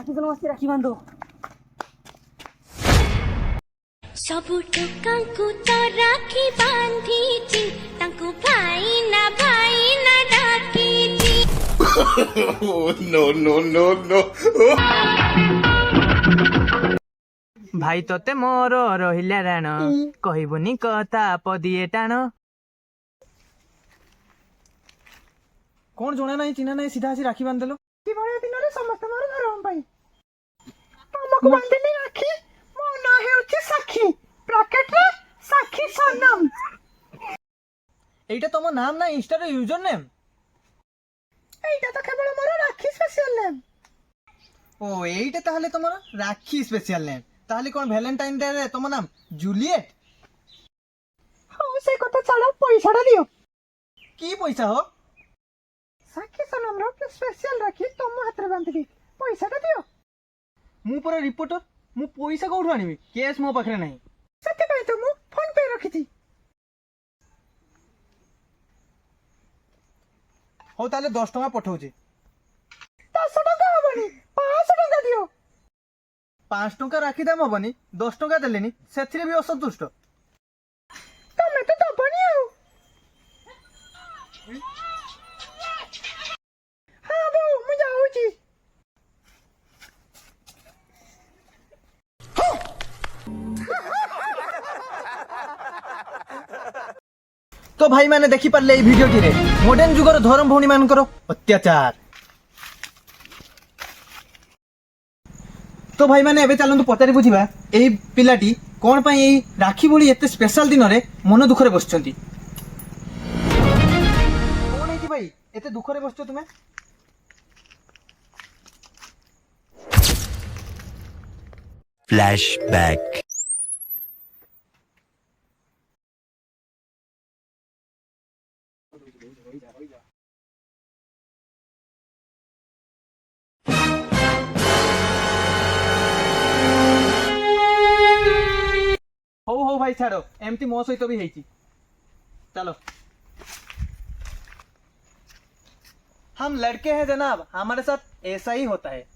राखी बनवासी राखी बांधो सबु टोकांकु तो राखी बांधीची तांकु भाई ना डाकीची no, no, no, no. भाई तोते मोर रहिला राण कहबुनी कथा पदिए टाण कौन जोना नहीं चिन्हा नहीं सीधा आसी राखी बांध देलो दिवाली दिन रे समस्त मोर घर हम भाई तुमको बांधनी राखी मो ना हेउची साखी ब्रैकेट रे साखी सनम एटा तमो नाम ना इंस्टा रे यूजर नेम एटा तो केवल मोर राखी स्पेशल नेम ओ एटा ताहले तमरो राखी स्पेशल नेम ताहले कोन वैलेंटाइन डे रे तमो नाम जूलियट हां से कथा चलो पैसाटा दियो की पैसा हो साखी सनम रो स्पेशल राखी तुम हाथ रे बांधि पैसाटा दियो मु पर रिपोर्टर मु पैसा कोठु आनिबी कैश मो पाखरे नाही सत्य पय तो मु फोन पे रखिथि हो ताले 10 टका पठाउची 10 टका हबनी 500 टका दियो 5 टका राखी दाम हबनी 10 टका देलेनी सेथिरे भी असंतुष्ट तमे तो दबनी आउ हां बो मु जाउची तो भाई मैंने देखी पारे ये भिडियो टी मॉडर्न जुगर धर्म भौणी मान अत्याचार तो भाई मैंने एबे चलंतु पचारि बुझिबा एई पिलाटी कोन पई एई राखी भली एते स्पेशल दिन रे मन दुखरे बसचंती कोन हेती भाई एते दुखरे बसचो तुमे Flashback. हो भाई छाड़ो एमती मो सहित भी हेची चलो हम लड़के हैं जनाब हमारे साथ ऐसा ही होता है